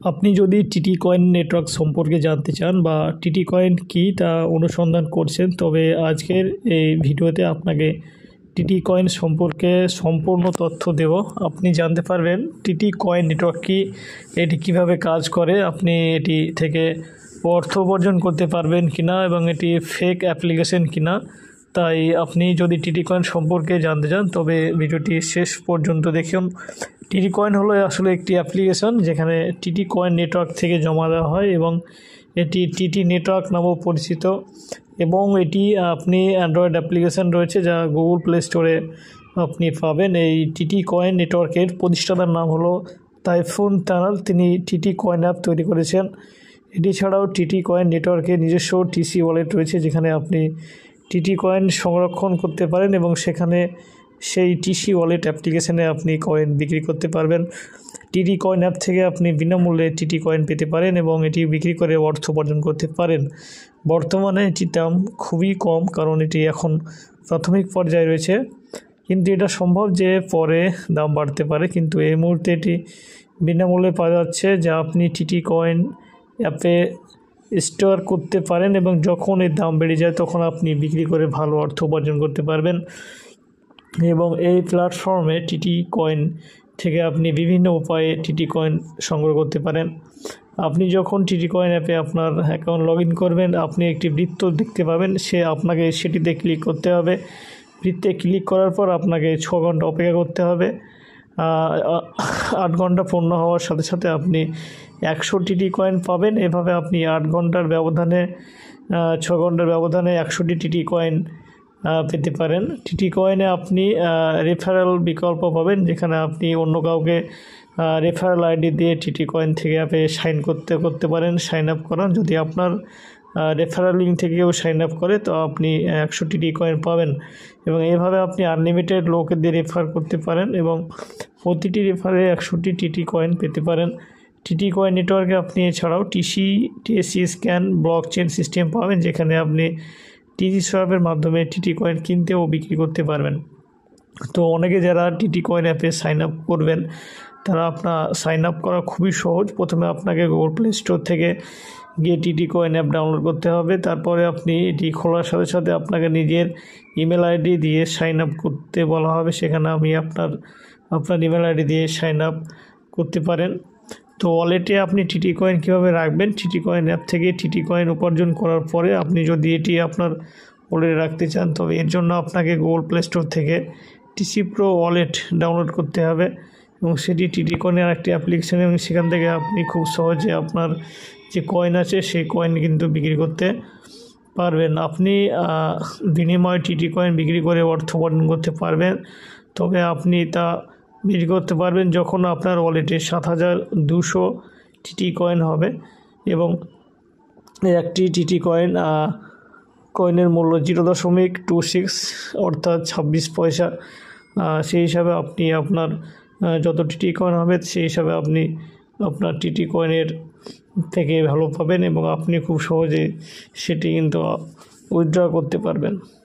আপনি যদি TT coin network সম্পর্কে জানতে চান বা টিটি কয়েন কী তা অনুসন্ধান করছেন, তবে আজকের এই ভিডিওতে আপনাকে টিটি কয়েন সম্পর্কে সম্পূর্ণ তথ্য দেব। আপনি জানতে পারবেন টিটি কয়েন নেটওয়ার্ক কী, এটি কিভাবে কাজ করে, আপনি এটি থেকে অর্থ উপার্জন করতে পারবেন কিনা এবং এটি ফেক অ্যাপ্লিকেশন কিনা। তাই আপনি যদি টিটি কয়েন সম্পর্কে জানতে চান তবে ভিডিওটি শেষ পর্যন্ত দেখুন। টিটি কয়েন হলো আসলে একটি অ্যাপ্লিকেশন যেখানে টিটি কয়েন নেটওয়ার্ক থেকে জমা দেওয়া হয় এবং এটি টিটি নেটওয়ার্ক নামেও পরিচিত। এবং এটি আপনি অ্যান্ড্রয়েড অ্যাপ্লিকেশন রয়েছে যা গুগল প্লে স্টোরে আপনি পাবেন। এই টিটি কয়েন নেটওয়ার্কের প্রতিষ্ঠাতার নাম হলো তাইফুন তানাল, তিনি টিটি কয়েন অ্যাপ তৈরি করেছেন। এটি ছাড়াও টিটি কয়েন নেটওয়ার্কের নিজস্ব টিসি ওয়ালেট রয়েছে যেখানে আপনি টিটি কয়েন সংরক্ষণ করতে পারেন এবং সেখানে সেই টিসি ওয়ালেট অ্যাপ্লিকেশানে আপনি কয়েন বিক্রি করতে পারবেন। টিটি কয়েন অ্যাপ থেকে আপনি বিনামূল্যে টিটি কয়েন পেতে পারেন এবং এটি বিক্রি করে অর্থ উপার্জন করতে পারেন। বর্তমানে এটির দাম খুবই কম কারণ এটি এখন প্রাথমিক পর্যায়ে রয়েছে, কিন্তু এটা সম্ভব যে পরে দাম বাড়তে পারে, কিন্তু এই মুহূর্তে এটি বিনামূল্যে পাওয়া যাচ্ছে যা আপনি টিটি কয়েন অ্যাপে স্টোর করতে পারেন এবং যখন এর দাম বেড়ে যায় তখন আপনি বিক্রি করে ভালো অর্থ উপার্জন করতে পারবেন। এবং এই প্ল্যাটফর্মে টিটি কয়েন থেকে আপনি বিভিন্ন উপায়ে টিটি কয়েন সংগ্রহ করতে পারেন। আপনি যখন টিটি কয়েন অ্যাপে আপনার অ্যাকাউন্ট লগ ইন করবেন, আপনি একটি বৃত্ত দেখতে পাবেন, আপনাকে সেটিতে ক্লিক করতে হবে। বৃত্তে ক্লিক করার পর আপনাকে 6 ঘন্টা অপেক্ষা করতে হবে। 8 ঘন্টা পূর্ণ হওয়ার সাথে সাথে আপনি 100 টিটি কয়েন পাবেন। এভাবে আপনি 8 ঘন্টার ব্যবধানে 6 ঘন্টার ব্যবধানে 100টি টিটি কয়েন পেতে পারেন। টিটি কয়েনে আপনি রেফারেল বিকল্প পাবেন যেখানে আপনি অন্য কাউকে রেফারেল আইডি দিয়ে টিটি কয়েন থেকে অ্যাপে করতে পারেন, সাইন আপ করান। যদি আপনার রেফারেল লিঙ্ক থেকেও সাইন আপ করে তো আপনি 100 টিটি কয়েন পাবেন এবং এভাবে আপনি আনলিমিটেড লোকেদের রেফার করতে পারেন এবং প্রতিটি রেফারে 100টি টিটি কয়েন পেতে পারেন। টিটি কয়েন নেটওয়ার্কে আপনি এছাড়াও টিএসি স্ক্যান ব্লকচেন সিস্টেম পাবেন যেখানে আপনি টিজি সোয়াপের মাধ্যমে টিটি কয়েন কিনতে ও বিক্রি করতে পারবেন। তো অনেকে যারা টিটি কয়েন অ্যাপে সাইন আপ করবেন তারা আপনার সাইন আপ করা খুবই সহজ। প্রথমে আপনাকে গুগল প্লে স্টোর থেকে গিয়ে টিটি কয়েন অ্যাপ ডাউনলোড করতে হবে। তারপরে আপনি এটি খোলার সাথে সাথে আপনাকে নিজের ইমেল আইডি দিয়ে সাইন আপ করতে বলা হবে, সেখানে আমি আপনার ইমেল আইডি দিয়ে সাইন আপ করতে পারেন। তো ওয়ালেটে আপনি টিটি কয়েন কীভাবে রাখবেন, টিটি কয়েন অ্যাপ থেকে টিটি কয়েন উপার্জন করার পরে আপনি যদি এটি আপনার ওয়ালেটে রাখতে চান তবে এর জন্য আপনাকে গুগল প্লে স্টোর থেকে টিসি প্রো ওয়ালেট ডাউনলোড করতে হবে এবং সেটি টিটি কয়েনের একটি অ্যাপ্লিকেশন এবং সেখান থেকে আপনি খুব সহজে আপনার যে কয়েন আছে সেই কয়েন কিন্তু বিক্রি করতে পারবেন। আপনি বিনিময়ে টিটি কয়েন বিক্রি করে অর্থ উপার্জন করতে পারবেন, তবে আপনি তা বিক্রি করতে পারবেন যখন আপনার ওয়ালেটে 7200 টিটি কয়েন হবে এবং একটি টিটি কয়েনের মূল্য 0.26 অর্থাৎ 26 পয়সা। সেই হিসাবে আপনি আপনার যত টিটি কয়েন হবে সেই হিসাবে আপনি আপনার টিটি কয়েনের থেকে ভালো পাবেন এবং আপনি খুব সহজে সেটি কিন্তু উইথড্র করতে পারবেন।